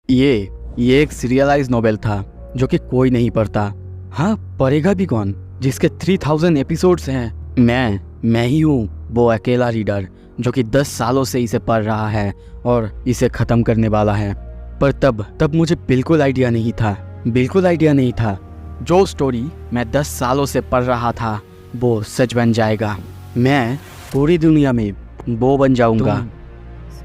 ये एक serialised novel था जो कि कोई नहीं पढ़ता। हाँ, पढ़ेगा भी कौन जिसके 3000 एपिसोड्स हैं। मैं ही हूँ वो अकेला रीडर जो कि 10 सालों से इसे पढ़ रहा है और इसे ख़त्म करने वाला है। पर तब मुझे बिल्कुल आइडिया नहीं था जो स्टोरी मैं 10 सालों से पढ़ रहा था वो सच बन जाएगा। मैं पूरी दुनिया में वो बन जाऊंगा।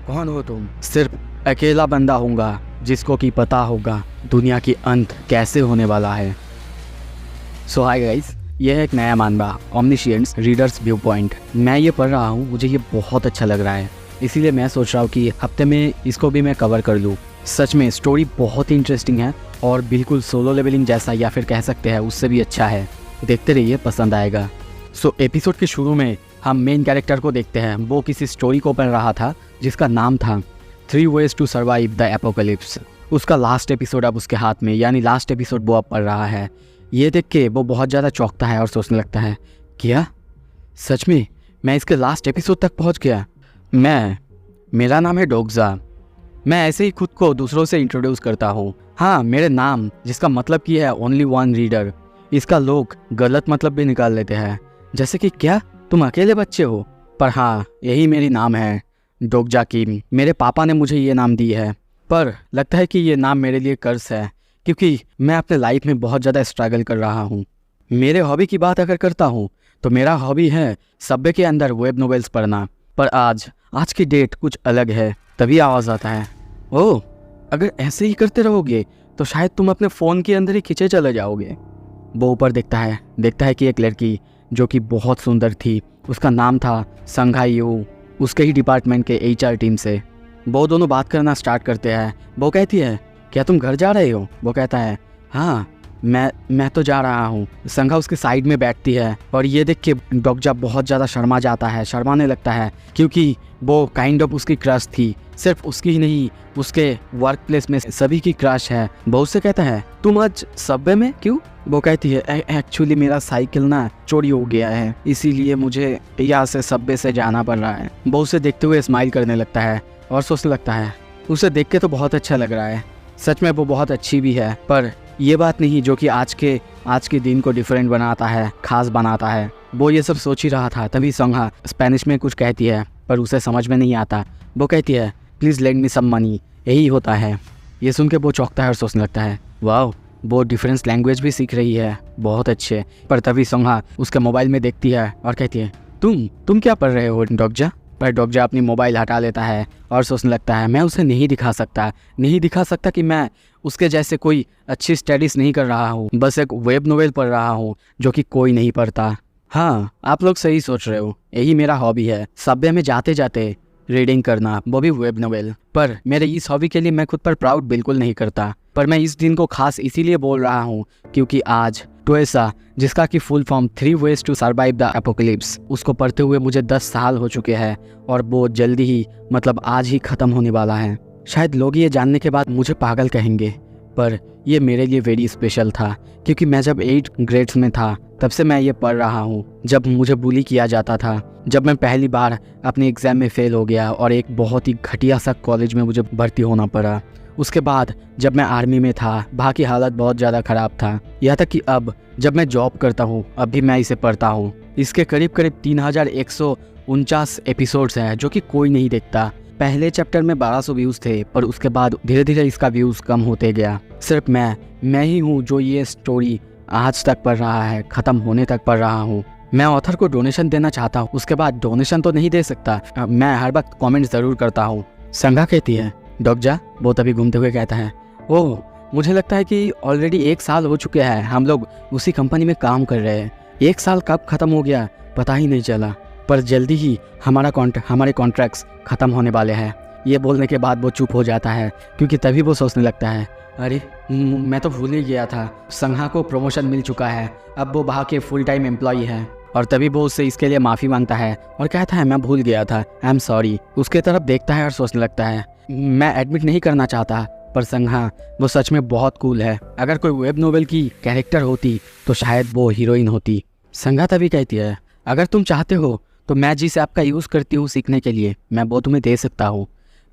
कौन हो तुम? सिर्फ अकेला बंदा होऊंगा जिसको कि पता होगा दुनिया की अंत कैसे होने वाला है। सो हाय गाइस, यह है एक नया मानवा ओमनिशिएंट्स रीडर्स व्यू पॉइंट। मैं ये पढ़ रहा हूँ, मुझे ये बहुत अच्छा लग रहा है, इसीलिए मैं सोच रहा हूँ कि हफ्ते में इसको भी मैं कवर कर लूँ। सच में स्टोरी बहुत ही इंटरेस्टिंग है और बिल्कुल सोलो लेवलिंग जैसा, या फिर कह सकते हैं उससे भी अच्छा है। देखते रहिए, पसंद आएगा। सो एपिसोड के शुरू में हम मेन कैरेक्टर को देखते हैं। वो किसी स्टोरी को पढ़ रहा था जिसका नाम था 3 Ways to Survive the Apocalypse। उसका लास्ट एपिसोड अब उसके हाथ में, यानी लास्ट एपिसोड वो अब पढ़ रहा है। ये देख के वो बहुत ज़्यादा चौंकता है और सोचने लगता है, क्या सच में मैं इसके लास्ट एपिसोड तक पहुंच गया? मेरा नाम है डोगजा। मैं ऐसे ही खुद को दूसरों से इंट्रोड्यूस करता हूँ। हाँ, मेरे नाम जिसका मतलब की है ओनली वन रीडर, इसका लोग गलत मतलब भी निकाल लेते हैं, जैसे कि क्या तुम अकेले बच्चे हो? पर हाँ, यही मेरी नाम है, डोगजा की। मेरे पापा ने मुझे ये नाम दी है, पर लगता है कि ये नाम मेरे लिए कर्ज है, क्योंकि मैं अपने लाइफ में बहुत ज़्यादा स्ट्रगल कर रहा हूँ। मेरे हॉबी की बात अगर करता हूँ तो मेरा हॉबी है सबवे के अंदर वेब नोवेल्स पढ़ना। पर आज की डेट कुछ अलग है। तभी आवाज़ आता है, ओह, अगर ऐसे ही करते रहोगे तो शायद तुम अपने फ़ोन के अंदर ही खिंचे चले जाओगे। वो ऊपर देखता है कि एक लड़की जो कि बहुत सुंदर थी, उसका नाम था संघायू, उसके ही डिपार्टमेंट के HR टीम से। वो दोनों बात करना स्टार्ट करते हैं। वो कहती है, क्या तुम घर जा रहे हो? वो कहता है, हाँ मैं तो जा रहा हूँ। संघा उसके साइड में बैठती है और ये देख के डोगजा बहुत ज़्यादा शर्माने लगता है, क्योंकि वो काइंड ऑफ उसकी क्रश थी। सिर्फ उसकी ही नहीं, उसके वर्क प्लेस में सभी की क्रश है। वो उससे कहता है, तुम आज सबवे में क्यों? वो कहती है, एक्चुअली मेरा साइकिल ना चोरी हो गया है, इसीलिए मुझे यहाँ से सबवे से जाना पड़ रहा है। वो उसे देखते हुए स्माइल करने लगता है और सोचने लगता है, उसे देख के तो बहुत अच्छा लग रहा है। सच में वो बहुत अच्छी भी है, पर ये बात नहीं जो कि आज के दिन को डिफरेंट बनाता है, खास बनाता है। वो ये सब सोच ही रहा था, तभी संघा स्पेनिश में कुछ कहती है, पर उसे समझ में नहीं आता। वो कहती है, please lend me some money. यही होता है। ये सुन के वो चौंकता है और सोचने लगता है, वाह, वो डिफरेंस लैंग्वेज भी सीख रही है, बहुत अच्छे। पर तभी संघा उसके मोबाइल में देखती है और कहती है, तुम क्या पढ़ रहे हो डोगजा? पर डोगजा अपनी मोबाइल हटा लेता है और सोचने लगता है, मैं उसे नहीं दिखा सकता कि मैं उसके जैसे कोई अच्छी स्टडीज़ नहीं कर रहा हूँ, बस एक वेब नोवेल पढ़ रहा हूँ जो कि कोई नहीं पढ़ता। हाँ, आप लोग सही सोच रहे हो, यही मेरा हॉबी है, सबवे में जाते जाते रीडिंग करना, वो भी वेब नोवेल। पर मेरे इस हॉबी के लिए मैं खुद पर प्राउड बिल्कुल नहीं करता, पर मैं इस दिन को खास इसीलिए बोल रहा हूँ क्योंकि आज टोएसा, जिसका कि full form 3 Ways to Survive the Apocalypse, उसको पढ़ते हुए मुझे 10 साल हो चुके हैं और वो जल्दी ही, मतलब आज ही ख़त्म होने वाला है। शायद लोग ये जानने के बाद मुझे पागल कहेंगे, पर ये मेरे लिए वेरी स्पेशल था, क्योंकि मैं जब 8 ग्रेड्स में था तब से मैं ये पढ़ रहा हूँ। जब मुझे बुली किया जाता था, जब मैं पहली बार अपने एग्ज़ाम में फ़ेल हो गया और एक बहुत ही घटिया सा कॉलेज में मुझे भर्ती होना पड़ा, उसके बाद जब मैं आर्मी में था, वहाँ की हालत बहुत ज़्यादा ख़राब था। यहाँ तक कि अब जब मैं जॉब करता हूँ, अब भी मैं इसे पढ़ता हूँ। इसके करीब 3149 एपिसोड्स हैं जो कि कोई नहीं देखता। पहले चैप्टर में 1200 व्यूज़ थे, पर उसके बाद धीरे धीरे इसका व्यूज़ कम होते गया। सिर्फ मैं ही हूँ जो ये स्टोरी आज तक पढ़ रहा है, ख़त्म होने तक पढ़ रहा हूँ। मैं ऑथर को डोनेशन देना चाहता हूँ, उसके बाद डोनेशन तो नहीं दे सकता, मैं हर वक्त कमेंट ज़रूर करता हूँ। संघा कहती है, डोगजा। वो तभी घूमते हुए कहता है, ओह, मुझे लगता है कि ऑलरेडी 1 साल हो चुके हैं, हम लोग उसी कंपनी में काम कर रहे हैं। 1 साल कब ख़त्म हो गया पता ही नहीं चला, पर जल्दी ही हमारे कॉन्ट्रैक्ट्स ख़त्म होने वाले हैं। ये बोलने के बाद वो चुप हो जाता है, क्योंकि तभी वो सोचने लगता है, अरे मैं तो भूल ही गया था, संघा को प्रमोशन मिल चुका है, अब वो वहाँ के फुल टाइम एम्प्लॉई है। और तभी वो उससे इसके लिए माफ़ी मांगता है और कहता है, मैं भूल गया था, आई एम सॉरी। उसके तरफ देखता है और सोचने लगता है, मैं एडमिट नहीं करना चाहता, पर संघा वो सच में बहुत कूल है। अगर कोई वेब नोवेल की कैरेक्टर होती तो शायद वो हीरोइन होती। संघा तभी कहती है, अगर तुम चाहते हो तो मैं जिस ऐप का यूज़ करती हूँ सीखने के लिए, मैं वो तुम्हें दे सकता हूँ।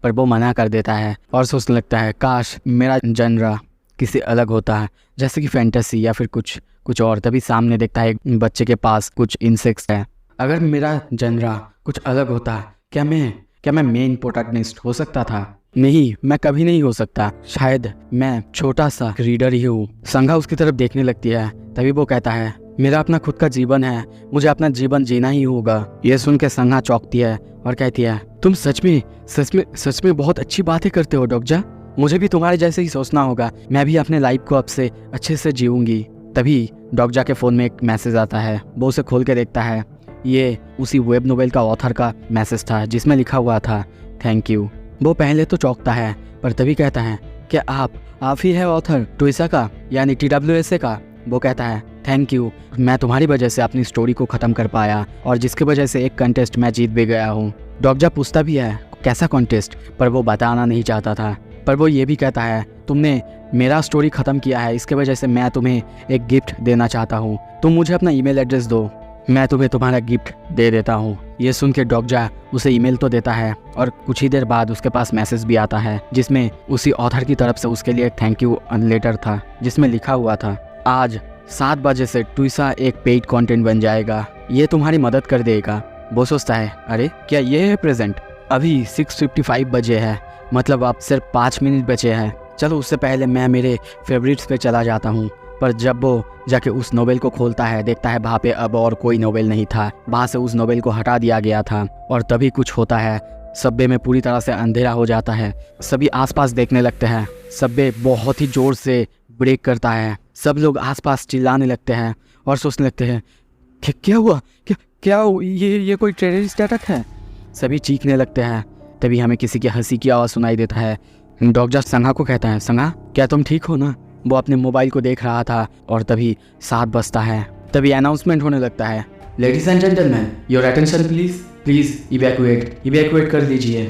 पर वो मना कर देता है और सोचने लगता है काश मेरा जनरा किसी अलग होता है, जैसे कि फैंटेसी या फिर कुछ और। तभी सामने देखता है एक बच्चे के पास कुछ इंसेक्ट्स है। अगर मेरा जनरा कुछ अलग होता, क्या मैं मेन प्रोटैगनिस्ट हो सकता था? नहीं, मैं कभी नहीं हो सकता। शायद मैं छोटा सा रीडर ही हूँ। संघा उसकी तरफ देखने लगती है। तभी वो कहता है मेरा अपना खुद का जीवन है, मुझे अपना जीवन जीना ही होगा। ये सुन के संघा चौंकती है और कहती है तुम सच में बहुत अच्छी बातें करते हो डॉक्जा। मुझे भी तुम्हारे जैसे ही सोचना होगा। मैं भी अपने लाइफ को अब से अच्छे से जीऊंगी। तभी डॉक्जा के फ़ोन में एक मैसेज आता है। वो उसे खोल के देखता है। ये उसी वेब नोवेल का ऑथर का मैसेज था जिसमें लिखा हुआ था थैंक यू। वो पहले तो चौंकता है पर तभी कहता है क्या आप ही है ऑथर ट्विसा का, यानी TWSA का? वो कहता है थैंक यू, मैं तुम्हारी वजह से अपनी स्टोरी को ख़त्म कर पाया और जिसकी वजह से एक कंटेस्ट मैं जीत भी गया हूँ। डॉक्जा पूछता भी है कैसा कॉन्टेस्ट, पर वो बताना नहीं चाहता था। पर वो ये भी कहता है तुमने मेरा स्टोरी ख़त्म किया है, इसके वजह से मैं तुम्हें एक गिफ्ट देना चाहता हूँ। तुम मुझे अपना ईमेल एड्रेस दो, मैं तुम्हें तुम्हारा गिफ्ट दे देता हूँ। ये सुन के डॉक्जा उसे ईमेल तो देता है और कुछ ही देर बाद उसके पास मैसेज भी आता है जिसमें उसी ऑथर की तरफ से उसके लिए थैंक यू लेटर था, जिसमें लिखा हुआ था आज 7 बजे से ट्विसा एक पेड कंटेंट बन जाएगा, ये तुम्हारी मदद कर देगा। वो सोचता है अरे क्या ये है प्रेजेंट? अभी 6:55 बजे है, मतलब अब सिर्फ 5 मिनट बचे हैं। चलो उससे पहले मैं मेरे फेवरेट्स पे चला जाता हूँ। पर जब वो जाके उस नोवेल को खोलता है देखता है वहाँ पे अब और कोई नोवेल नहीं था, वहाँ से उस नोवेल को हटा दिया गया था। और तभी कुछ होता है, सब्वे में पूरी तरह से अंधेरा हो जाता है। सभी आसपास देखने लगते हैं। सब्वे बहुत ही ज़ोर से ब्रेक करता है। सब लोग आसपास चिल्लाने लगते हैं और सोचने लगते हैं क्या हुआ, क्या ये कोई टेररिस्ट अटैक है? सभी चीखने लगते हैं। तभी हमें किसी की हंसी की आवाज़ सुनाई देता है। डॉक्टर संघा को कहता है संघा क्या तुम ठीक हो ना? वो अपने मोबाइल को देख रहा था और तभी 7 बजता है। तभी अनाउंसमेंट होने लगता है ladies and gentleman your attention please evacuate कर दीजिए।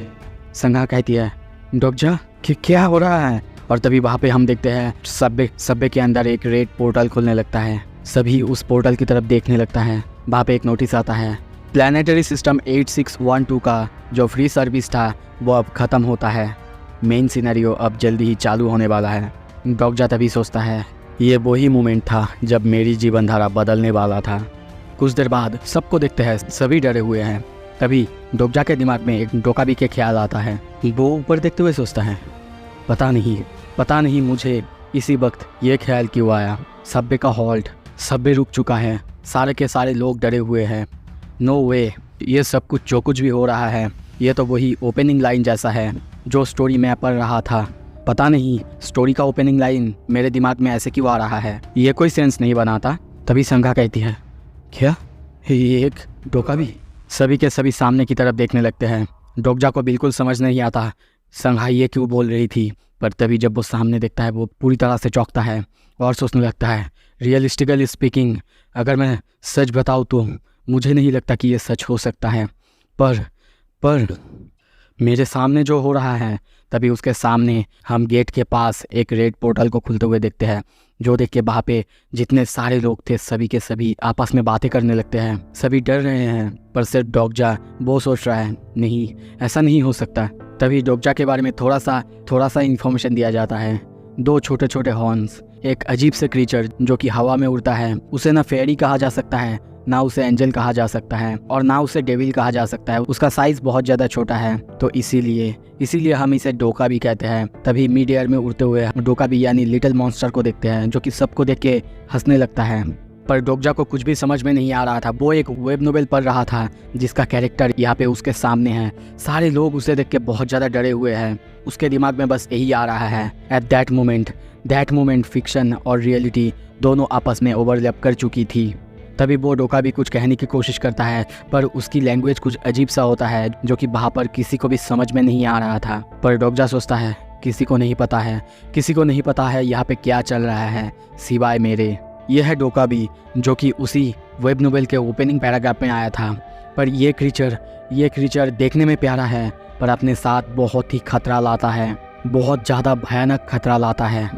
संघा कहती है डॉक्टर क्या हो रहा है? और तभी वहाँ पे हम देखते हैं सब्वे के अंदर एक रेड पोर्टल खुलने लगता है। सभी उस पोर्टल की तरफ देखने लगता है। वहाँ पे एक नोटिस आता है प्लानिटरी सिस्टम 8612 का जो फ्री सर्विस था वो अब ख़त्म होता है। मेन सिनेरियो अब जल्दी ही चालू होने वाला है। डॉक्टर तभी सोचता है ये वही मोमेंट था जब मेरी जीवन धारा बदलने वाला था। कुछ देर बाद सबको देखते हैं, सभी डरे हुए हैं। तभी डॉक्टर के दिमाग में एक डोकाबी के ख्याल आता है। वो ऊपर देखते हुए सोचता है पता नहीं मुझे इसी वक्त ये ख्याल क्यों आया। सब्वे का हॉल्ट, सब्वे रुक चुका है, सारे के सारे लोग डरे हुए हैं। नो वे, ये सब कुछ जो कुछ भी हो रहा है ये तो वही ओपनिंग लाइन जैसा है जो स्टोरी मैं पढ़ रहा था। पता नहीं स्टोरी का ओपनिंग लाइन मेरे दिमाग में ऐसे क्यों आ रहा है, ये कोई सेंस नहीं बनाता। तभी संघा कहती है क्या ये एक डोकाबी? सभी के सभी सामने की तरफ देखने लगते हैं। डॉक्जा को बिल्कुल समझ नहीं आता संघा ये क्यों बोल रही थी। पर तभी जब वो सामने देखता है वो पूरी तरह से चौंकता है और सोचने लगता है रियलिस्टिकली स्पीकिंग अगर मैं सच बताऊँ तो मुझे नहीं लगता कि ये सच हो सकता है। पर मेरे सामने जो हो रहा है। तभी उसके सामने हम गेट के पास एक रेड पोर्टल को खुलते हुए देखते हैं, जो देख के वहाँ पे जितने सारे लोग थे सभी के सभी आपस में बातें करने लगते हैं। सभी डर रहे हैं पर सिर्फ डॉक्जा वो सोच रहा है नहीं ऐसा नहीं हो सकता। तभी डॉक्जा के बारे में थोड़ा सा इन्फॉर्मेशन दिया जाता है। 2 छोटे छोटे हॉर्न्स, एक अजीब से क्रीचर जो कि हवा में उड़ता है, उसे ना फेरी कहा जा सकता है, ना उसे एंजल कहा जा सकता है और ना उसे डेविल कहा जा सकता है। उसका साइज बहुत ज़्यादा छोटा है तो इसीलिए हम इसे डोका भी कहते हैं। तभी मिड एयर में उड़ते हुए डोका भी यानी लिटिल मॉन्स्टर को देखते हैं जो कि सबको देख के हंसने लगता है। पर डॉक्जा को कुछ भी समझ में नहीं आ रहा था। वो एक वेब नोवेल पढ़ रहा था जिसका कैरेक्टर यहाँ पे उसके सामने है। सारे लोग उसे देख के बहुत ज़्यादा डरे हुए हैं। उसके दिमाग में बस यही आ रहा है एट दैट मोमेंट फिक्शन और रियलिटी दोनों आपस में ओवरलैप कर चुकी थी। तभी वो डोका भी कुछ कहने की कोशिश करता है पर उसकी लैंग्वेज कुछ अजीब सा होता है जो कि वहाँ पर किसी को भी समझ में नहीं आ रहा था। पर डॉक्जा सोचता है किसी को नहीं पता है यहाँ पे क्या चल रहा है सिवाय मेरे। यह है डोका भी जो कि उसी वेब नोवेल के ओपनिंग पैराग्राफ में आया था। पर ये क्रीचर देखने में प्यारा है पर अपने साथ बहुत ही खतरा लाता है, बहुत ज़्यादा भयानक खतरा लाता है।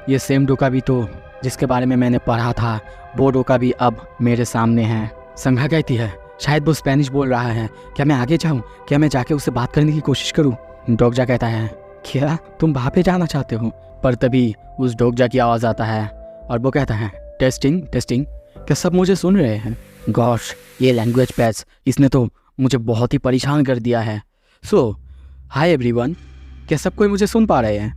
ये सेम डोका भी तो जिसके बारे में मैंने पढ़ा था वो डोका भी अब मेरे सामने है। संघा कहती है शायद वो स्पेनिश बोल रहा है, क्या मैं आगे जाऊँ, क्या मैं जाके उससे बात करने की कोशिश करूँ? डोगजा कहता है, क्या तुम वहाँ पे जाना चाहते हो? पर तभी उस डोगजा की आवाज़ आता है और वो कहता है, टेस्टिंग टेस्टिंग, क्या सब मुझे सुन रहे हैं? गॉश, ये लैंग्वेज पैच इसने तो मुझे बहुत ही परेशान कर दिया है। सो हाय एवरीवन, क्या सब कोई मुझे सुन पा रहे हैं?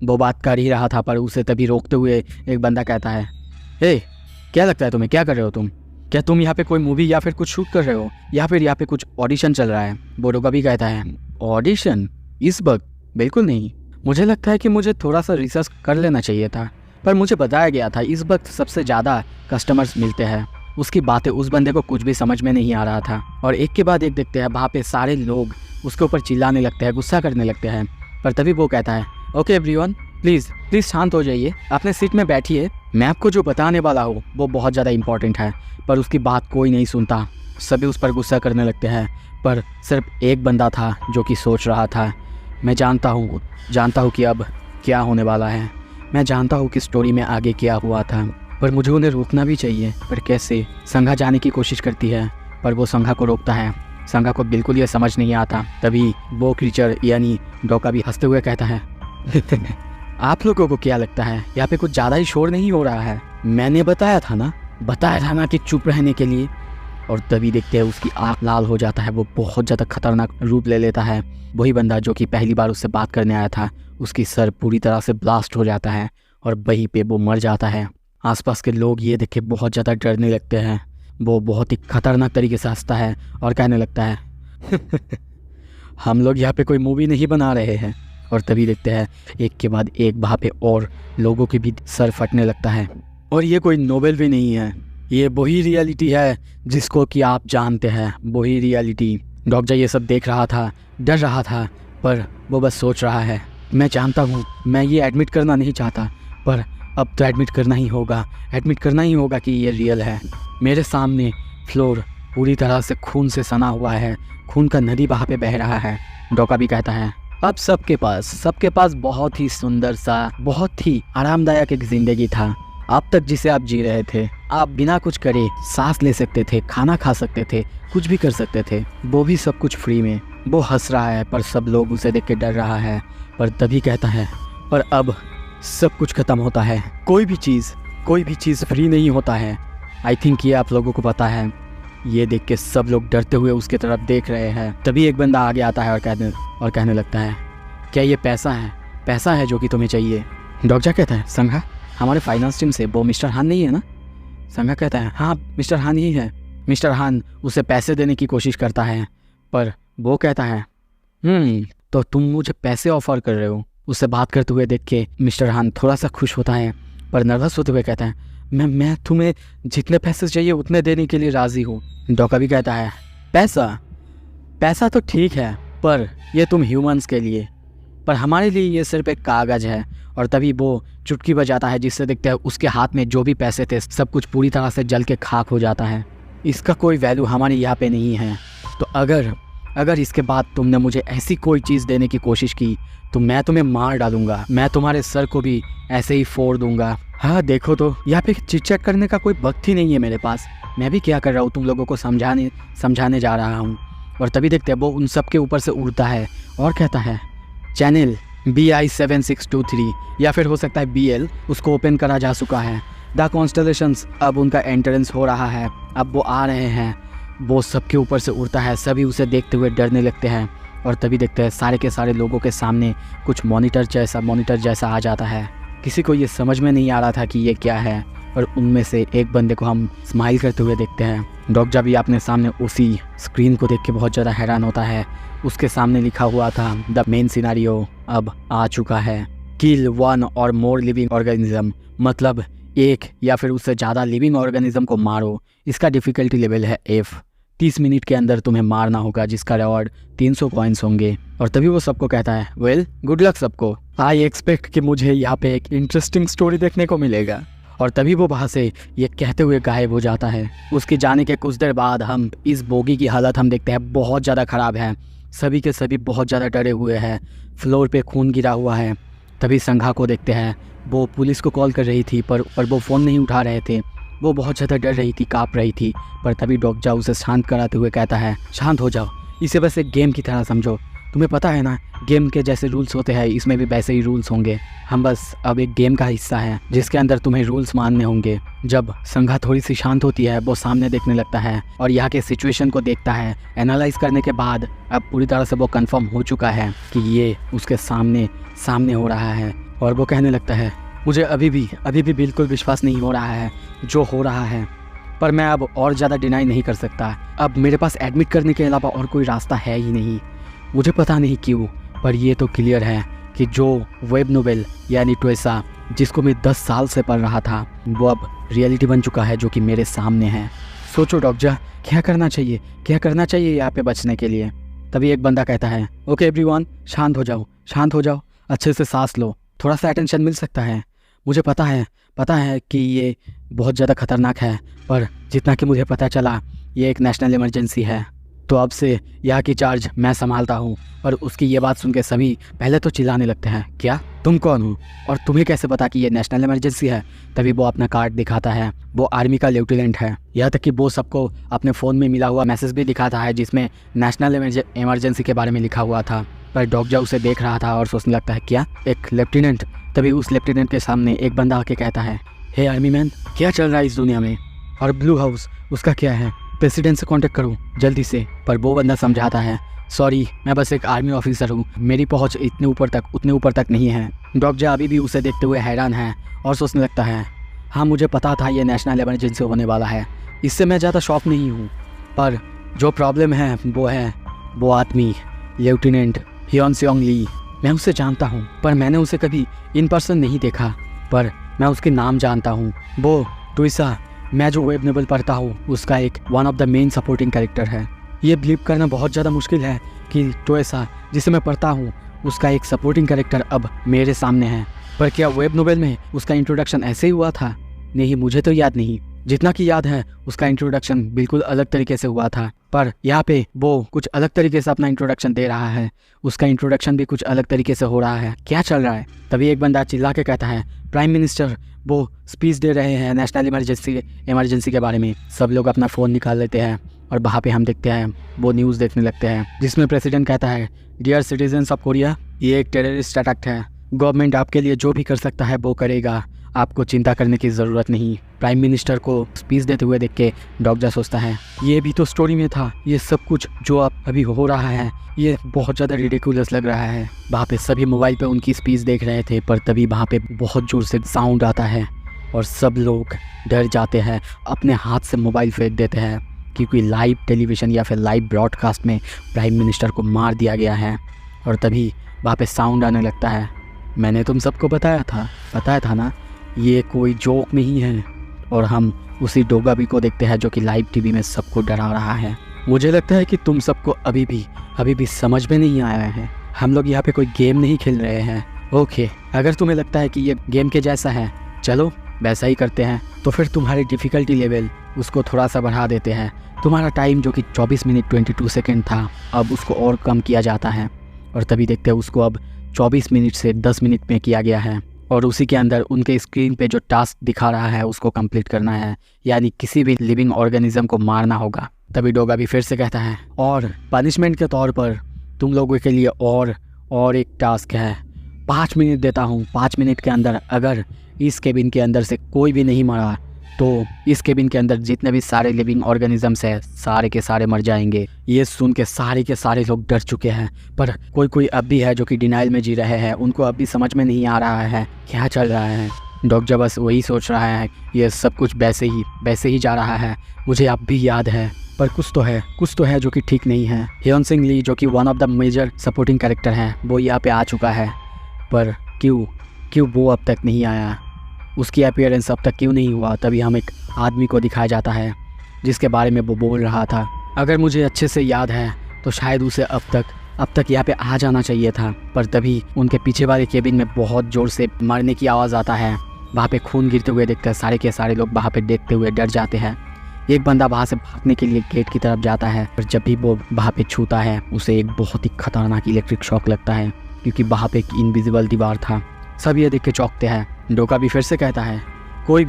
वो बात कर ही रहा था पर उसे तभी रोकते हुए एक बंदा कहता है, हे क्या लगता है तुम्हें, क्या कर रहे हो तुम? क्या तुम यहाँ पे कोई मूवी या फिर कुछ शूट कर रहे हो या फिर यहाँ पे कुछ ऑडिशन चल रहा है? बोडोगा भी कहता है, ऑडिशन इस वक्त? बिल्कुल नहीं, मुझे लगता है कि मुझे थोड़ा सा रिसर्च कर लेना चाहिए था, पर मुझे बताया गया था इस वक्त सबसे ज़्यादा कस्टमर्स मिलते हैं। उसकी बातें उस बंदे को कुछ भी समझ में नहीं आ रहा था और एक के बाद एक देखते हैं वहाँ पे सारे लोग उसके ऊपर चिल्लाने लगते हैं, गुस्सा करने लगते हैं। पर तभी वो कहता है, ओके एवरीवन, प्लीज़ शांत हो जाइए, अपने सीट में बैठिए, मैं आपको जो बताने वाला हूँ वो बहुत ज़्यादा इंपॉर्टेंट है। पर उसकी बात कोई नहीं सुनता, सभी उस पर गुस्सा करने लगते हैं। पर सिर्फ एक बंदा था जो कि सोच रहा था, मैं जानता हूँ कि अब क्या होने वाला है, मैं जानता हूँ कि स्टोरी में आगे क्या हुआ था, पर मुझे उन्हें रोकना भी चाहिए। पर कैसे? संघा जाने की कोशिश करती है पर वो संघा को रोकता है। संघा को बिल्कुल ये समझ नहीं आता। तभी वो क्रीचर यानी डोका भी हंसते हुए कहता है, आप लोगों को क्या लगता है यहाँ पे कुछ ज़्यादा ही शोर नहीं हो रहा है? मैंने बताया था ना कि चुप रहने के लिए। और तभी देखते हैं उसकी आँख लाल हो जाता है, वो बहुत ज़्यादा खतरनाक रूप ले लेता है। वही बंदा जो कि पहली बार उससे बात करने आया था, उसकी सर पूरी तरह से ब्लास्ट हो जाता है और वहीं पे वो मर जाता है। आसपास के लोग ये देख के बहुत ज़्यादा डरने लगते हैं। वो बहुत ही खतरनाक तरीके से हंसता है और कहने लगता है, हम लोग यहाँ पे कोई मूवी नहीं बना रहे हैं। और तभी देखते हैं एक के बाद एक वहाँ पे और लोगों के भी सर फटने लगता है। और ये कोई नोवेल भी नहीं है, ये वही रियलिटी है जिसको कि आप जानते हैं, वही रियलिटी। डॉक्टर ये सब देख रहा था, डर रहा था, पर वो बस सोच रहा है, मैं जानता हूँ, मैं ये एडमिट करना नहीं चाहता, पर अब तो एडमिट करना ही होगा कि ये रियल है। मेरे सामने फ्लोर पूरी तरह से खून से सना हुआ है, खून का नदी वहाँ पे बह रहा है। डोका भी कहता है, अब सबके पास बहुत ही सुंदर सा, बहुत ही आरामदायक एक ज़िंदगी था अब तक जिसे आप जी रहे थे। आप बिना कुछ करे सांस ले सकते थे, खाना खा सकते थे, कुछ भी कर सकते थे, वो भी सब कुछ फ्री में। वो हंस रहा है पर सब लोग उसे देख के डर रहा है। पर तभी कहता है, पर अब सब कुछ ख़त्म होता है, कोई भी चीज़ फ्री नहीं होता है। आई थिंक ये आप लोगों को पता है। ये देख के सब लोग डरते हुए उसके तरफ देख रहे हैं। तभी एक बंदा आगे आता है और कहने लगता है, क्या ये पैसा है जो कि तुम्हें चाहिए? डॉक्टर कहता है, संघा हमारे फाइनेंस टीम से वो मिस्टर हान नहीं है ना? संघा कहता है, हाँ मिस्टर हान ही है। मिस्टर हान उसे पैसे देने की कोशिश करता है पर वो कहता है, तो तुम मुझे पैसे ऑफर कर रहे हो? उससे बात करते हुए देख के मिस्टर हान थोड़ा सा खुश होता है पर नर्वस होते हुए कहता है, मैं तुम्हें जितने पैसे चाहिए उतने देने के लिए राज़ी हूँ। डॉक्टर भी कहता है, पैसा तो ठीक है पर ये तुम ह्यूमंस के लिए, पर हमारे लिए ये सिर्फ एक कागज़ है। और तभी वो चुटकी बजाता है जिससे देखते हैं उसके हाथ में जो भी पैसे थे सब कुछ पूरी तरह से जल के खाक हो जाता है। इसका कोई वैल्यू हमारे यहाँ पे नहीं है। तो अगर इसके बाद तुमने मुझे ऐसी कोई चीज़ देने की कोशिश की तो मैं तुम्हें मार डालूंगा, मैं तुम्हारे सर को भी ऐसे ही फोड़ दूंगा। हाँ देखो तो यहाँ पे चिट-चैट करने का कोई वक्त ही नहीं है मेरे पास, मैं भी क्या कर रहा हूँ, तुम लोगों को समझाने जा रहा हूँ। और तभी देखते हैं वो उन सब के ऊपर से उड़ता है और कहता है, चैनल BI7623 या फिर हो सकता है BL, उसको ओपन करा जा चुका है। द कॉन्स्टलेशंस, अब उनका एंट्रेंस हो रहा है, अब वो आ रहे हैं। वो सबके ऊपर से उड़ता है, सभी उसे देखते हुए डरने लगते हैं। और तभी देखते हैं सारे के सारे लोगों के सामने कुछ मॉनिटर जैसा आ जाता है। किसी को ये समझ में नहीं आ रहा था कि ये क्या है, और उनमें से एक बंदे को हम स्माइल करते हुए देखते हैं। डॉक्टर भी अपने सामने उसी स्क्रीन को देख के बहुत ज़्यादा हैरान होता है। उसके सामने लिखा हुआ था, द मेन सिनारियो अब आ चुका है, किल 1 और मोर लिविंग ऑर्गेनिज्म, मतलब एक या फिर उससे ज़्यादा लिविंग ऑर्गेनिज्म को मारो। इसका डिफ़िकल्टी लेवल है F। 30 मिनट के अंदर तुम्हें मारना होगा, जिसका रिवॉर्ड 300 कॉइन्स होंगे। और तभी वो सबको कहता है, वेल गुड लक सबको, आई एक्सपेक्ट कि मुझे यहाँ पे एक इंटरेस्टिंग स्टोरी देखने को मिलेगा। और तभी वो वहाँ से ये कहते हुए गायब हो जाता है। उसके जाने के कुछ देर बाद हम इस बोगी की हालत हम देखते हैं बहुत ज़्यादा ख़राब है। सभी के सभी बहुत ज़्यादा डरे हुए हैं, फ्लोर पे खून गिरा हुआ है। तभी संघा को देखते हैं, वो पुलिस को कॉल कर रही थी पर वो फ़ोन नहीं उठा रहे थे। वो बहुत ज़्यादा डर रही थी, काँप रही थी। पर तभी डॉक्टर उसे शांत कराते हुए कहता है, शांत हो जाओ, इसे बस एक गेम की तरह समझो। तुम्हें पता है ना, गेम के जैसे रूल्स होते हैं इसमें भी वैसे ही रूल्स होंगे। हम बस अब एक गेम का हिस्सा है जिसके अंदर तुम्हें रूल्स मानने होंगे। जब संघा थोड़ी सी शांत होती है वो सामने देखने लगता है और यहाँ के सिचुएशन को देखता है। एनालाइज करने के बाद अब पूरी तरह से वो कंफर्म हो चुका है कि ये उसके सामने हो रहा है और वो कहने लगता है मुझे अभी भी बिल्कुल विश्वास नहीं हो रहा है जो हो रहा है, पर मैं अब और ज़्यादा डिनाई नहीं कर सकता। अब मेरे पास एडमिट करने के अलावा और कोई रास्ता है ही नहीं। मुझे पता नहीं क्यों, पर ये तो क्लियर है कि जो वेब नोवेल यानी ट्वेसा जिसको मैं 10 साल से पढ़ रहा था वो अब रियलिटी बन चुका है जो कि मेरे सामने है। सोचो डॉक्टर, क्या करना चाहिए यहाँ पे बचने के लिए। तभी एक बंदा कहता है ओके एवरीवन, शांत हो जाओ, अच्छे से सांस लो, थोड़ा सा अटेंशन मिल सकता है। मुझे पता है कि ये बहुत ज़्यादा खतरनाक है, पर जितना कि मुझे पता चला ये एक नेशनल इमरजेंसी है, तो अब से यहाँ की चार्ज मैं संभालता हूँ। और उसकी ये बात सुन के सभी पहले तो चिल्लाने लगते हैं, क्या तुम कौन हो और तुम्हें कैसे पता कि ये नेशनल इमरजेंसी है। तभी वो अपना कार्ड दिखाता है, वो आर्मी का लेफ्टिनेंट है। यहाँ तक कि वो सबको अपने फ़ोन में मिला हुआ मैसेज भी दिखाता है जिसमें नेशनल इमरजेंसी के बारे में लिखा हुआ था। पर डॉक्टर उसे देख रहा था और सोचने लगता है क्या एक लेफ्टिनेंट। तभी उस लेफ्टिनेंट के सामने एक बंदा आके कहता है हे आर्मी मैन, क्या चल रहा है इस दुनिया में, और ब्लू हाउस उसका क्या है, प्रेसिडेंट से कांटेक्ट करो जल्दी से। पर वो बंदा समझाता है सॉरी, मैं बस एक आर्मी ऑफिसर हूँ, मेरी पहुँच उतने ऊपर तक नहीं है। डॉक्टर अभी भी उसे देखते हुए हैरान है और सोचने लगता है हाँ मुझे पता था ये नेशनल इमरजेंसी होने वाला है, इससे मैं ज़्यादा शॉक नहीं हूँ। पर जो प्रॉब्लम है वो आदमी लेफ्टिनेंट हियोन सेओंग ली। मैं उसे जानता हूँ पर मैंने उसे कभी इन पर्सन नहीं देखा, पर मैं उसके नाम जानता हूँ। वो ट्विसा, मैं जो वेब नोवेल पढ़ता हूँ उसका एक one of the main supporting character है। ये बिलीव करना बहुत ज़्यादा मुश्किल है कि ट्विसा जिसे मैं पढ़ता हूँ उसका एक सपोर्टिंग कैरेक्टर अब मेरे सामने है। पर क्या वेब नोवेल में उसका इंट्रोडक्शन ऐसे ही हुआ था? नहीं, मुझे तो याद नहीं। जितना कि याद है उसका इंट्रोडक्शन बिल्कुल अलग तरीके से हुआ था, पर यहाँ पे वो कुछ अलग तरीके से अपना इंट्रोडक्शन दे रहा है। उसका इंट्रोडक्शन भी कुछ अलग तरीके से हो रहा है। क्या चल रहा है? तभी एक बंदा चिल्ला के कहता है प्राइम मिनिस्टर वो स्पीच दे रहे हैं नेशनल इमरजेंसी के बारे में। सब लोग अपना फ़ोन निकाल लेते हैं और वहाँ पे हम देखते हैं वो न्यूज़ देखने लगते हैं जिसमें प्रेसिडेंट कहता है डियर सिटीजन्स ऑफ कोरिया, ये एक टेररिस्ट अटैक है, गवर्नमेंट आपके लिए जो भी कर सकता है वो करेगा, आपको चिंता करने की ज़रूरत नहीं। प्राइम मिनिस्टर को स्पीच देते हुए देख के डॉक्टर सोचता है ये भी तो स्टोरी में था, ये सब कुछ जो अब अभी हो रहा है ये बहुत ज़्यादा रिडिकुलस लग रहा है। वहाँ पे सभी मोबाइल पे उनकी स्पीच देख रहे थे, पर तभी वहाँ पे बहुत जोर से साउंड आता है और सब लोग डर जाते हैं, अपने हाथ से मोबाइल फेंक देते हैं क्योंकि लाइव टेलीविज़न या फिर लाइव ब्रॉडकास्ट में प्राइम मिनिस्टर को मार दिया गया है। और तभी वहाँ पे साउंड आने लगता है, मैंने तुम सबको बताया था ना, ये कोई जोक नहीं है। और हम उसी डोगाबी को देखते हैं जो कि लाइव टीवी में सबको डरा रहा है। मुझे लगता है कि तुम सबको अभी भी समझ में नहीं आया है, हम लोग यहाँ पे कोई गेम नहीं खेल रहे हैं। ओके, अगर तुम्हें लगता है कि ये गेम के जैसा है, चलो वैसा ही करते हैं। तो फिर तुम्हारी डिफ़िकल्टी लेवल उसको थोड़ा सा बढ़ा देते हैं। तुम्हारा टाइम जो कि 24 मिनट 22 सेकेंड था, अब उसको और कम किया जाता है। और तभी देखते हैं उसको अब 24 मिनट से 10 मिनट में किया गया है। और उसी के अंदर उनके स्क्रीन पे जो टास्क दिखा रहा है उसको कंप्लीट करना है, यानी किसी भी लिविंग ऑर्गेनिज्म को मारना होगा। तभी डोगा भी फिर से कहता है और पनिशमेंट के तौर पर तुम लोगों के लिए और एक टास्क है, 5 मिनट देता हूँ। 5 मिनट के अंदर अगर इस केबिन के अंदर से कोई भी नहीं मरा तो इस केबिन के अंदर जितने भी सारे लिविंग ऑर्गेनिजम्स हैं सारे के सारे मर जाएंगे। ये सुन के सारे लोग डर चुके हैं, पर कोई अब भी है जो कि डिनाइल में जी रहे हैं, उनको अब भी समझ में नहीं आ रहा है क्या चल रहा है। डॉक्टर बस वही सोच रहा है ये सब कुछ वैसे ही जा रहा है, मुझे अब भी याद है, पर कुछ तो है जो कि ठीक नहीं है। हियोन सिंह ली जो कि one of the major supporting character हैं वो यहाँ पे आ चुका है, पर क्यों वो अब तक नहीं आया, उसकी अपीयरेंस अब तक क्यों नहीं हुआ। तभी हम एक आदमी को दिखाया जाता है जिसके बारे में वो बोल रहा था। अगर मुझे अच्छे से याद है तो शायद उसे अब तक यहाँ पे आ जाना चाहिए था, पर तभी उनके पीछे वाले केबिन में बहुत ज़ोर से मरने की आवाज़ आता है। वहाँ पे खून गिरते हुए देखकर सारे के सारे लोग वहाँ पे देखते हुए डर जाते हैं। एक बंदा वहाँ से भागने के लिए गेट की तरफ जाता है, पर जब भी वो वहाँ पे छूता है उसे एक बहुत ही खतरनाक इलेक्ट्रिक शॉक लगता है क्योंकि वहाँ पे एक इनविजिबल दीवार था। सब ये देख के चौंकते हैं। डोका भी फिर से कहता है कोई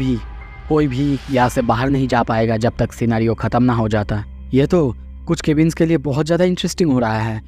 भी यहाँ से बाहर नहीं जा पाएगा जब तक सिनेरियो ख़त्म ना हो जाता। ये तो कुछ केबिन्स के लिए बहुत ज़्यादा इंटरेस्टिंग हो रहा है।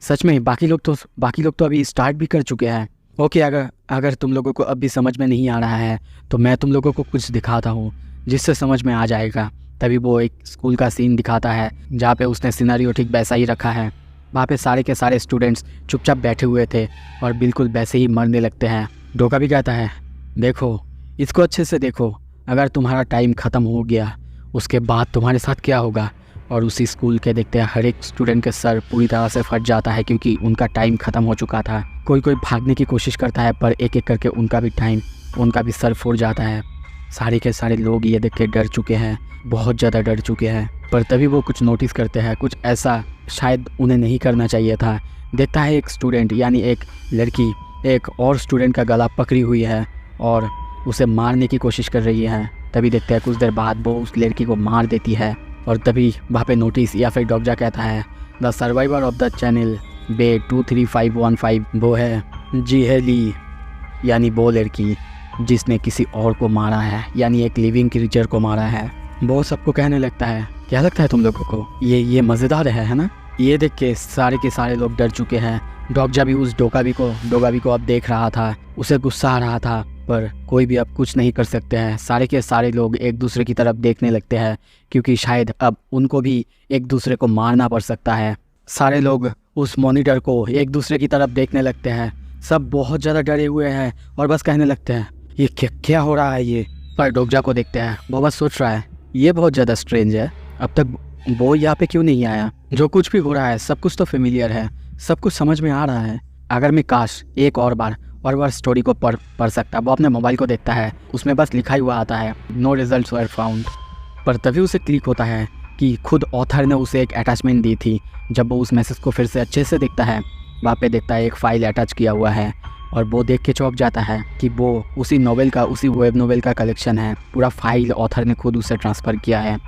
सच में बाकी लोग तो अभी स्टार्ट भी कर चुके हैं। ओके, अगर तुम लोगों को अब भी समझ में नहीं आ रहा है तो मैं तुम लोगों को कुछ दिखाता हूँ जिससे समझ में आ जाएगा। तभी वो एक स्कूल का सीन दिखाता है जहाँ पे उसने सिनेरियो ठीक वैसा ही रखा है। वहाँ पे सारे के सारे स्टूडेंट्स चुपचाप बैठे हुए थे और बिल्कुल वैसे ही मरने लगते हैं। डोका भी कहता है, देखो इसको अच्छे से देखो, अगर तुम्हारा टाइम ख़त्म हो गया उसके बाद तुम्हारे साथ क्या होगा। और उसी स्कूल के देखते हैं हर एक स्टूडेंट के सर पूरी तरह से फट जाता है क्योंकि उनका टाइम ख़त्म हो चुका था। कोई भागने की कोशिश करता है पर एक एक करके उनका भी सर फूट जाता है। सारे के सारे लोग ये देख के डर चुके हैं, बहुत ज़्यादा डर चुके हैं। पर तभी वो कुछ नोटिस करते हैं, कुछ ऐसा शायद उन्हें नहीं करना चाहिए था। देखता है एक स्टूडेंट यानी एक लड़की एक और स्टूडेंट का गला पकड़ी हुई है और उसे मारने की कोशिश कर रही है। तभी देखते हैं कुछ देर बाद वो उस लड़की को मार देती है। और तभी वहाँ पे नोटिस या फिर डॉक्जा कहता है, the survivor of the channel bay 23515 वो है जिहेली, यानी वो लड़की जिसने किसी और को मारा है, यानी एक लिविंग क्रीचर को मारा है। वो सबको कहने लगता है, क्या लगता है तुम लोगों को ये मज़ेदार है ना। ये देख के सारे लोग डर चुके हैं। डॉक्जा भी उस डोकाबी को अब देख रहा था, उसे गुस्सा आ रहा था पर कोई भी अब कुछ नहीं कर सकते हैं। सारे के सारे लोग एक दूसरे की तरफ देखने लगते हैं क्योंकि शायद अब उनको भी एक दूसरे को मारना पड़ सकता है। सारे लोग उस मॉनिटर को एक दूसरे की तरफ देखने लगते हैं। सब बहुत ज़्यादा डरे हुए हैं और बस कहने लगते हैं, ये क्या हो रहा है ये। पर डोक्जा को देखते हैं, वो बस सोच रहा है ये बहुत ज़्यादा स्ट्रेंज है, अब तक वो यहाँ पे क्यों नहीं आया। जो कुछ भी हो रहा है सब कुछ तो फेमिलियर है, सब कुछ समझ में आ रहा है। अगर मैं काश एक और बार स्टोरी को पढ़ सकता। वो अपने मोबाइल को देखता है, उसमें बस लिखा हुआ आता है, नो रिजल्ट्स वर फाउंड। पर तभी उसे क्लिक होता है कि खुद ऑथर ने उसे एक अटैचमेंट दी थी। जब वो उस मैसेज को फिर से अच्छे से देखता है, वहाँ पे देखता है एक फ़ाइल अटैच किया हुआ है और वो देख के चौंक जाता है कि वो उसी वेब नोवेल का कलेक्शन है। पूरा फाइल ऑथर ने खुद उसे ट्रांसफ़र किया है।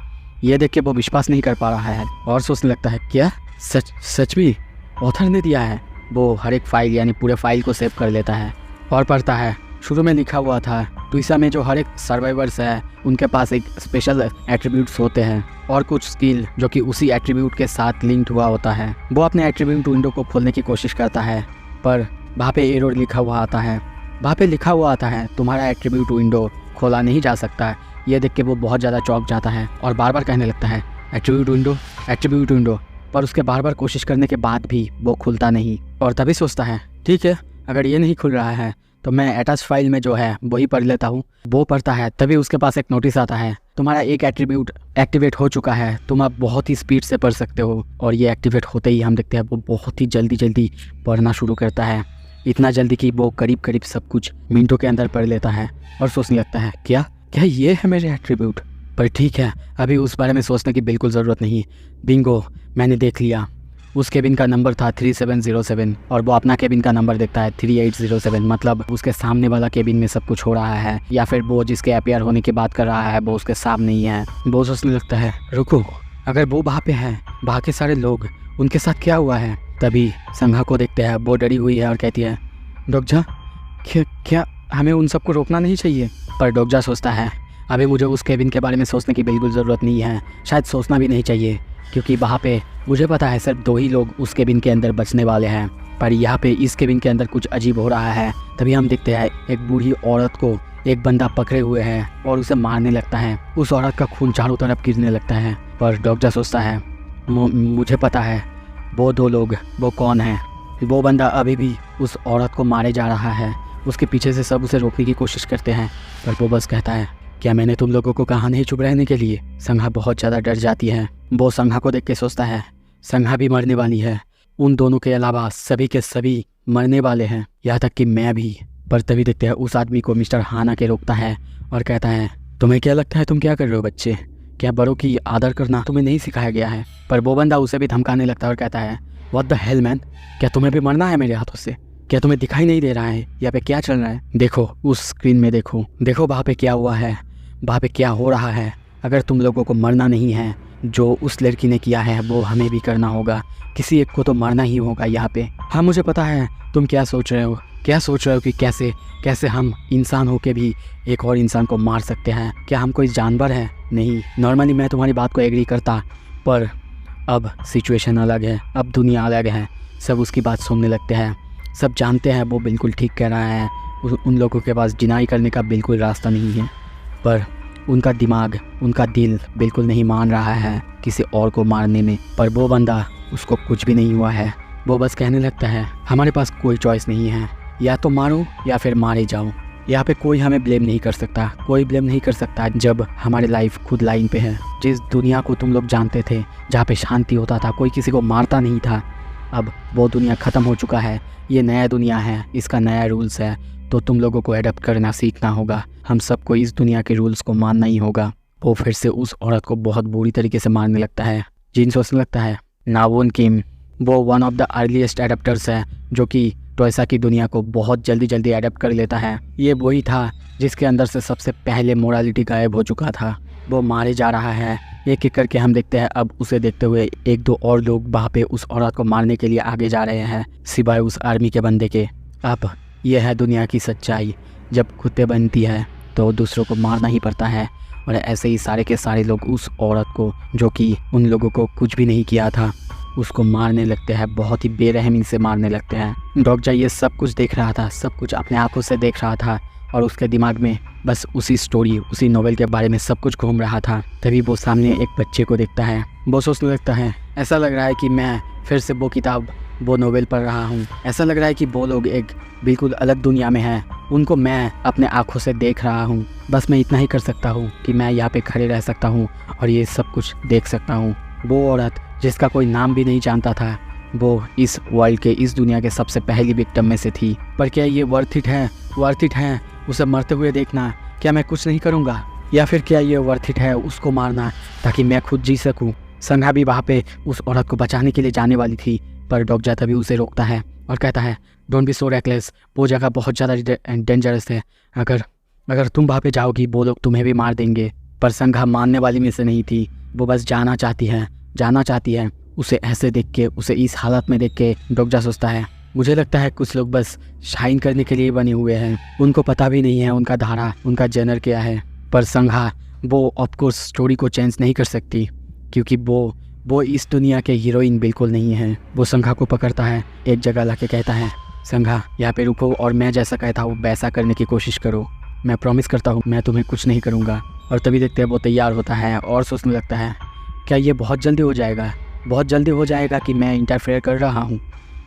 ये देख के वो विश्वास नहीं कर पा रहा है और सोचने लगता है, क्या सच भी ऑथर ने दिया है। वो हर एक फाइल यानी पूरे फाइल को सेव कर लेता है और पढ़ता है। शुरू में लिखा हुआ था, ट्विसा में जो हर एक सर्वाइवर्स है उनके पास एक स्पेशल एट्रीब्यूट्स होते हैं और कुछ स्किल जो कि उसी एट्रीब्यूट के साथ लिंक्ड हुआ होता है। वो अपने एट्रीब्यूट विंडो को खोलने की कोशिश करता है पर वहाँ पे एरर लिखा हुआ आता है, तुम्हारा एट्रीब्यूट विंडो खोला नहीं जा सकता। ये देख के वो बहुत ज़्यादा चौंक जाता है और बार बार कहने लगता है, एट्रीब्यूट विंडो। पर उसके बार बार कोशिश करने के बाद भी वो खुलता नहीं। और तभी सोचता है, ठीक है, अगर ये नहीं खुल रहा है तो मैं अटैच फाइल में जो है वही पढ़ लेता हूँ। वो पढ़ता है, तभी उसके पास एक नोटिस आता है, तुम्हारा एक एट्रीब्यूट एक्टिवेट हो चुका है, तुम अब बहुत ही स्पीड से पढ़ सकते हो। और ये एक्टिवेट होते ही हम देखते हैं वो बहुत ही जल्दी पढ़ना शुरू करता है। इतना जल्दी कि वो करीब सब कुछ मिनटों के अंदर पढ़ लेता है और सोचने लगता है, क्या ये है मेरे एट्रीब्यूट। पर ठीक है, अभी उस बारे में सोचने की बिल्कुल ज़रूरत नहीं। बिंगो, मैंने देख लिया। उस केबिन का नंबर था 3707 और वो अपना केबिन का नंबर देखता है 3807। मतलब उसके सामने वाला केबिन में सब कुछ हो रहा है, या फिर वो जिसके अपीयर होने की बात कर रहा है वो उसके सामने ही है। वो सोचने लगता है, रुको, अगर वो वहाँ पे है, वहाँ के सारे लोग, उनके साथ क्या हुआ है। तभी संघा को देखते हैं, वो डरी हुई है और कहती है, डोक्जा, क्या हमें उन सबको रोकना नहीं चाहिए। पर डोक्जा सोचता है, अभी मुझे उस केबिन के बारे में सोचने की बिल्कुल ज़रूरत नहीं है, शायद सोचना भी नहीं चाहिए, क्योंकि वहाँ पे मुझे पता है सिर्फ 2 ही लोग उस केबिन के अंदर बचने वाले हैं। पर यहाँ पे इस केबिन के अंदर कुछ अजीब हो रहा है। तभी हम देखते हैं एक बूढ़ी औरत को एक बंदा पकड़े हुए है और उसे मारने लगता है। उस औरत का खून चारों तरफ गिरने लगता है। पर डॉक्टर सोचता है, मुझे पता है वो 2 लोग वो कौन है। वो बंदा अभी भी उस औरत को मारे जा रहा है। उसके पीछे से सब उसे रोकने की कोशिश करते हैं, पर वो बस कहता है, क्या मैंने तुम लोगों को कहा नहीं चुप रहने के लिए। संघा बहुत ज़्यादा डर जाती है। वो संघा को देख के सोचता है, संघा भी मरने वाली है, उन दोनों के अलावा सभी के सभी मरने वाले हैं, यहाँ तक कि मैं भी। पर तभी देखते हैं उस आदमी को मिस्टर हाना के रोकता है और कहता है, तुम्हें क्या लगता है तुम क्या कर रहे हो बच्चे, क्या बड़ों की आदर करना तुम्हें नहीं सिखाया गया है। पर वो बंदा उसे भी धमकाने लगता है और कहता है, व्हाट द हेल मैन, क्या तुम्हें भी मरना है मेरे हाथों से। क्या तुम्हें दिखाई नहीं दे रहा है यहाँ पे क्या चल रहा है। देखो उस स्क्रीन में, देखो वहाँ पे क्या हुआ है, वहाँ पे क्या हो रहा है। अगर तुम लोगों को मरना नहीं है, जो उस लड़की ने किया है वो हमें भी करना होगा। किसी एक को तो मरना ही होगा यहाँ पे। हाँ मुझे पता है तुम क्या सोच रहे हो कि कैसे हम इंसान होके भी एक और इंसान को मार सकते हैं। क्या हम कोई जानवर हैं? नहीं, नॉर्मली मैं तुम्हारी बात को एग्री करता, पर अब सिचुएशन अलग है, अब दुनिया अलग है। सब उसकी बात सुनने लगते हैं। सब जानते हैं वो बिल्कुल ठीक कह रहा है। उन लोगों के पास डिनाई करने का बिल्कुल रास्ता नहीं है, पर उनका दिमाग, उनका दिल बिल्कुल नहीं मान रहा है किसी और को मारने में। पर वो बंदा, उसको कुछ भी नहीं हुआ है। वो बस कहने लगता है हमारे पास कोई चॉइस नहीं है, या तो मारो या फिर मारे जाओ। यहाँ पे कोई हमें ब्लेम नहीं कर सकता, कोई ब्लेम नहीं कर सकता जब हमारी लाइफ खुद लाइन पे है। जिस दुनिया को तुम लोग जानते थे, जहाँ पे शांति होता था, कोई किसी को मारता नहीं था, अब वो दुनिया ख़त्म हो चुका है। ये नया दुनिया है, इसका नया रूल्स है, तो तुम लोगों को एडप्ट करना सीखना होगा। हम सबको इस दुनिया के रूल्स को मानना ही होगा। वो फिर से उस औरत को बहुत बुरी तरीके से मारने लगता है। जिन सोचने लगता है नावून किम वो one of the earliest adapters है, जो कि टोयसा की दुनिया को बहुत जल्दी एडेप्ट कर लेता है। ये वही था जिसके अंदर से सबसे पहले मोरालिटी गायब हो चुका था। वो मारे जा रहा है। एक एक करके हम देखते हैं अब उसे देखते हुए एक दो और लोग वहाँ पे उस औरत को मारने के लिए आगे जा रहे हैं, सिवाय उस आर्मी के बंदे के। अब यह है दुनिया की सच्चाई। जब कुत्ते बनती है तो दूसरों को मारना ही पड़ता है। और ऐसे ही सारे के सारे लोग उस औरत को, जो कि उन लोगों को कुछ भी नहीं किया था, उसको मारने लगते हैं, बहुत ही बेरहमी से मारने लगते हैं। डॉक्टर ये सब कुछ देख रहा था, सब कुछ अपने आंखों से देख रहा था, और उसके दिमाग में बस उसी स्टोरी, उसी नोवेल के बारे में सब कुछ घूम रहा था। तभी वो सामने एक बच्चे को देखता है। वो सोचने लगता है ऐसा लग रहा है कि मैं फिर से वो किताब, वो नोवेल पढ़ रहा हूँ। ऐसा लग रहा है कि वो लोग एक बिल्कुल अलग दुनिया में हैं, उनको मैं अपने आँखों से देख रहा हूँ। बस मैं इतना ही कर सकता हूँ कि मैं यहाँ पे खड़े रह सकता हूँ और ये सब कुछ देख सकता हूँ। वो औरत जिसका कोई नाम भी नहीं जानता था, वो इस वर्ल्ड के, इस दुनिया के सबसे पहली विक्टिम में से थी। पर क्या ये वर्थ इट है? वर्थ इट है उसे मरते हुए देखना? क्या मैं कुछ नहीं करूँगा? या फिर क्या ये वर्थ इट है उसको मारना ताकि मैं खुद जी सकूँ? संघा भी वहाँ पे उस औरत को बचाने के लिए जाने वाली थी, पर डॉक्टर तभी उसे रोकता है और कहता है डोंट बी सो रेकलेस, वो जगह बहुत ज़्यादा डेंजरस है। अगर तुम वहाँ पे जाओगी वो लोग तुम्हें भी मार देंगे। पर संघा मानने वाली में से नहीं थी, वो बस जाना चाहती है। उसे ऐसे देख के, उसे इस हालत में देख के डॉक्टर सोचता है मुझे लगता है कुछ लोग बस शाइन करने के लिए बने हुए हैं, उनको पता भी नहीं है उनका धारा, उनका जेनर क्या है। पर संघा वो ऑफकोर्स स्टोरी को चेंज नहीं कर सकती, क्योंकि वो इस दुनिया के हीरोइन बिल्कुल नहीं है। वो संघा को पकड़ता है, एक जगह लाके कहता है संघा यहाँ पे रुको और मैं जैसा कहता हूँ वैसा करने की कोशिश करो। मैं प्रॉमिस करता हूँ मैं तुम्हें कुछ नहीं करूँगा। और तभी देखते हैं वो तैयार होता है और सोचने लगता है क्या ये बहुत जल्दी हो जाएगा कि मैं इंटरफेयर कर रहा हूँ?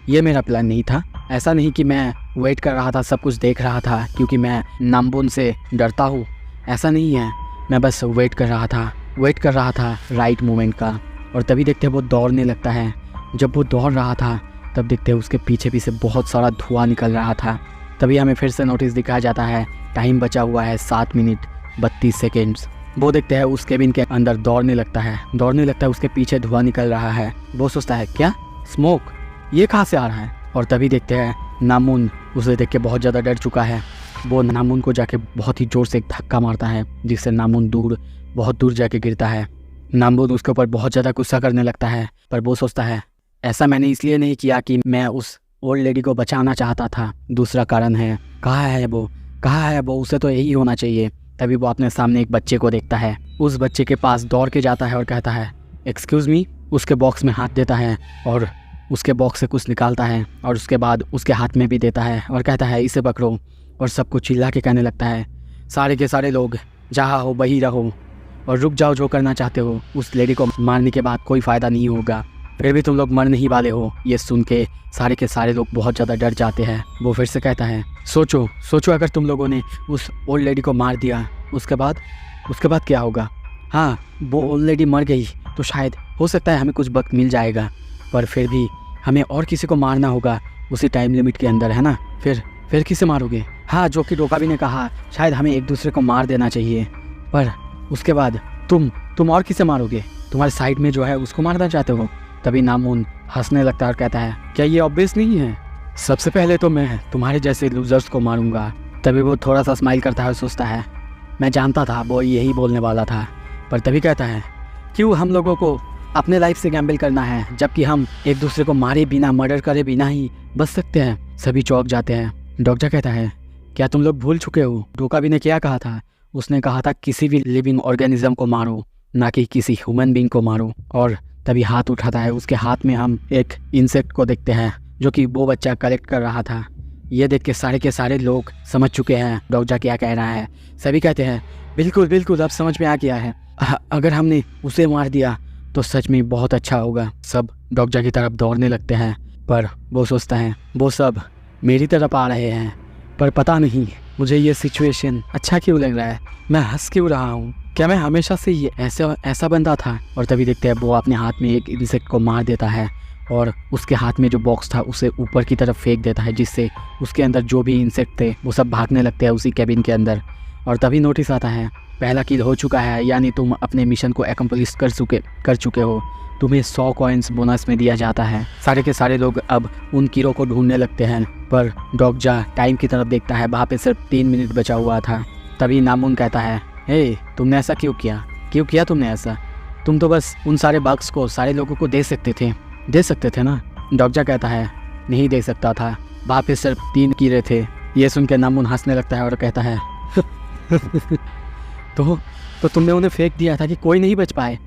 ये मेरा प्लान नहीं था। ऐसा नहीं कि मैं वेट कर रहा था, सब कुछ देख रहा था क्योंकि मैं नामबुन से डरता हूँ। ऐसा नहीं है, मैं बस वेट कर रहा था राइट मोमेंट का। और तभी देखते हैं वो दौड़ने लगता है। जब वो दौड़ रहा था तब देखते हैं उसके पीछे से बहुत सारा धुआं निकल रहा था। तभी हमें फिर से नोटिस दिखाया जाता है टाइम बचा हुआ है 7 मिनट 32 सेकेंड्स। वो देखते हैं उस केबिन के अंदर दौड़ने लगता है, उसके पीछे धुआं निकल रहा है। वो सोचता है क्या स्मोक, ये कहाँ से आ रहा है? और तभी देखते हैं नामुन उसे देख के बहुत ज़्यादा डर चुका है। वो नामुन को जाके बहुत ही ज़ोर से एक धक्का मारता है, जिससे नामुन बहुत दूर जाके गिरता है। नामुन उसके ऊपर बहुत ज़्यादा गुस्सा करने लगता है, पर वो सोचता है ऐसा मैंने इसलिए नहीं किया कि मैं उस ओल्ड लेडी को बचाना चाहता था, दूसरा कारण है। कहाँ है वो? उसे तो यही होना चाहिए। तभी वो अपने सामने एक बच्चे को देखता है, उस बच्चे के पास दौड़ के जाता है और कहता है एक्सक्यूज़ मी। उसके बॉक्स में हाथ देता है और उसके बॉक्स से कुछ निकालता है और उसके बाद उसके हाथ में भी देता है और कहता है इसे पकड़ो। और सबको चिल्ला के कहने लगता है सारे के सारे लोग जहाँ हो वहीं रहो और रुक जाओ जो करना चाहते हो। उस लेडी को मारने के बाद कोई फ़ायदा नहीं होगा, फिर भी तुम लोग मर नहीं वाले हो। ये सुन के सारे के सारे लोग बहुत ज़्यादा डर जाते हैं। वो फिर से कहता है सोचो अगर तुम लोगों ने उस ओल्ड लेडी को मार दिया, उसके बाद क्या होगा? हाँ, वो ओल्ड लेडी मर गई तो शायद हो सकता है हमें कुछ वक्त मिल जाएगा, पर फिर भी हमें और किसी को मारना होगा उसी टाइम लिमिट के अंदर, है ना? फिर किसे मारोगे? हाँ, जो कि डोका भी ने कहा शायद हमें एक दूसरे को मार देना चाहिए, पर उसके बाद तुम और किसे मारोगे? तुम्हारे साइड में जो है उसको मारना चाहते हो? तभी नामुन हंसने लगता है और कहता है क्या ये ऑब्वियस नहीं है? सबसे पहले तो मैं तुम्हारे जैसे लूजर्स को मारूंगा। तभी वो थोड़ा सा स्माइल करता है और सोचता है मैं जानता था वो यही बोलने वाला था। पर तभी कहता है क्यों हम लोगों को अपने लाइफ से गैम्बल करना है, जबकि हम एक दूसरे को मारे बिना, मर्डर करे बिना ही बच सकते हैं। सभी चौंक जाते हैं। डॉक्टर कहता है क्या तुम लोग भूल चुके हो डोका भी ने क्या कहा था? उसने कहा था किसी भी लिविंग ऑर्गेनिज्म को मारो, ना कि किसी ह्यूमन बीइंग को मारो। और तभी हाथ उठाता है। उसके हाथ में हम एक इंसेक्ट को देखते हैं जो कि वो बच्चा कलेक्ट कर रहा था। ये देख के सारे लोग समझ चुके हैं डॉक्जा क्या कह रहा है। सभी कहते हैं बिल्कुल बिल्कुल अब समझ में आ गया है। अगर हमने उसे मार दिया तो सच में बहुत अच्छा होगा। सब डॉक्जा की तरफ दौड़ने लगते हैं, पर वो सोचता है वो सब मेरी तरफ आ रहे हैं, पर पता नहीं मुझे ये सिचुएशन अच्छा क्यों लग रहा है। मैं हंस क्यों रहा हूँ? क्या मैं हमेशा से ये ऐसा बंदा था? और तभी देखते हैं वो अपने हाथ में एक इंसेक्ट को मार देता है और उसके हाथ में जो बॉक्स था उसे ऊपर की तरफ फेंक देता है, जिससे उसके अंदर जो भी इंसेक्ट थे वो सब भागने लगते हैं उसी कैबिन के अंदर। और तभी नोटिस आता है पहला किल हो चुका है, यानी तुम अपने मिशन को एकम्प्लिश कर चुके हो। तुम्हें 100 कॉइन्स बोनस में दिया जाता है। सारे के सारे लोग अब उन कीड़ों को ढूंढने लगते हैं, पर डॉक्जा टाइम की तरफ देखता है। वहाँ पे सिर्फ 3 मिनट बचा हुआ था। तभी नामुन कहता है हे तुमने ऐसा क्यों किया तुमने ऐसा? तुम तो बस उन सारे बग्स को सारे लोगों को दे सकते थे ना। डॉक्जा कहता है नहीं दे सकता था, वहाँ पे सिर्फ 3 कीड़े थे। ये सुन के नामुन हंसने लगता है और कहता है तो तुमने उन्हें फेंक दिया था कि कोई नहीं बच पाए।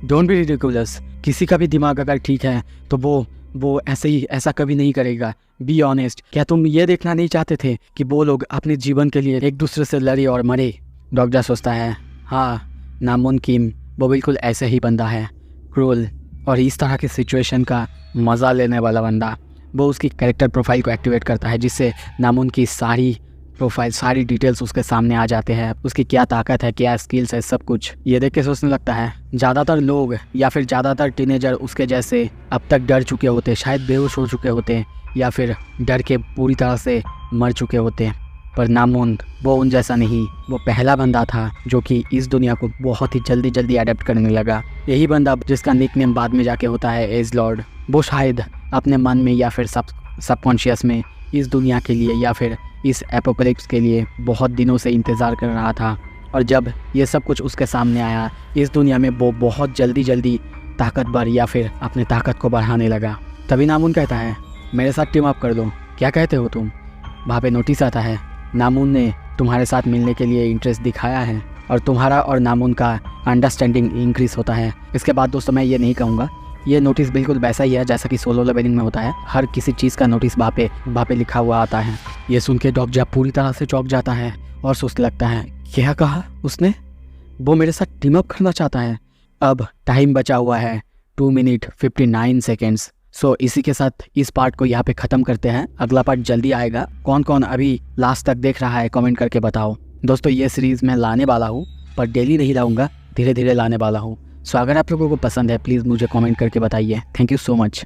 Don't be ridiculous. किसी का भी दिमाग अगर ठीक है तो वो ऐसा कभी नहीं करेगा। Be honest. क्या तुम ये देखना नहीं चाहते थे कि वो लोग अपने जीवन के लिए एक दूसरे से लड़े और मरे? डॉक्जा सोचता है हाँ नामुन किम वो बिल्कुल ऐसे ही बंदा है, क्रूल और इस तरह की सिचुएशन का मज़ा लेने वाला बंदा। वो उसकी कैरेक्टर प्रोफाइल को एक्टिवेट करता है, जिससे नामुन की सारी प्रोफाइल सारी डिटेल्स उसके सामने आ जाते हैं। उसकी क्या ताकत है, क्या स्किल्स है, सब कुछ ये देख के सोचने लगता है ज़्यादातर लोग या फिर ज़्यादातर टीनेजर उसके जैसे अब तक डर चुके होते, शायद बेहोश हो चुके होते या फिर डर के पूरी तरह से मर चुके होते, पर नामुन वो उन जैसा नहीं। वो पहला बंदा था जो कि इस दुनिया को बहुत ही जल्दी अडेप्ट करने लगा। यही बंदा जिसका निकनेम बाद में जाके होता है एज लॉर्ड। वो शायद अपने मन में या फिर सबकॉन्शियस में इस दुनिया के लिए या फिर इस एपोकलिप्स के लिए बहुत दिनों से इंतज़ार कर रहा था, और जब ये सब कुछ उसके सामने आया इस दुनिया में वो बहुत जल्दी ताकतवर या फिर अपने ताकत को बढ़ाने लगा। तभी नामुन कहता है मेरे साथ टीम अप कर दो। क्या कहते हो तुम? वहाँ पे नोटिस आता है नामुन ने तुम्हारे साथ मिलने के लिए इंटरेस्ट दिखाया है और तुम्हारा और नामुन का अंडरस्टैंडिंग इंक्रीज होता है। इसके बाद दोस्तों मैं ये नहीं कहूँगा, ये नोटिस बिल्कुल वैसा ही है जैसा कि सोलो लेवलिंग में होता है। हर किसी चीज़ का नोटिस वहाँ पे लिखा हुआ आता है। ये सुन के डॉक्जा पूरी तरह से चौंक जाता है और सोचने लगता है क्या कहा उसने? वो मेरे साथ टीम अप करना चाहता है। अब टाइम बचा हुआ है 2 मिनट 59 सेकेंड्स। सो इसी के साथ इस पार्ट को यहाँ पे ख़त्म करते हैं। अगला पार्ट जल्दी आएगा। कौन कौन अभी लास्ट तक देख रहा है कमेंट करके बताओ। दोस्तों ये सीरीज़ मैं लाने वाला हूँ, पर डेली नहीं लाऊंगा, धीरे धीरे लाने वाला हूँ। सो अगर आप लोगों को पसंद है प्लीज़ मुझे कमेंट करके बताइए। Thank you so much.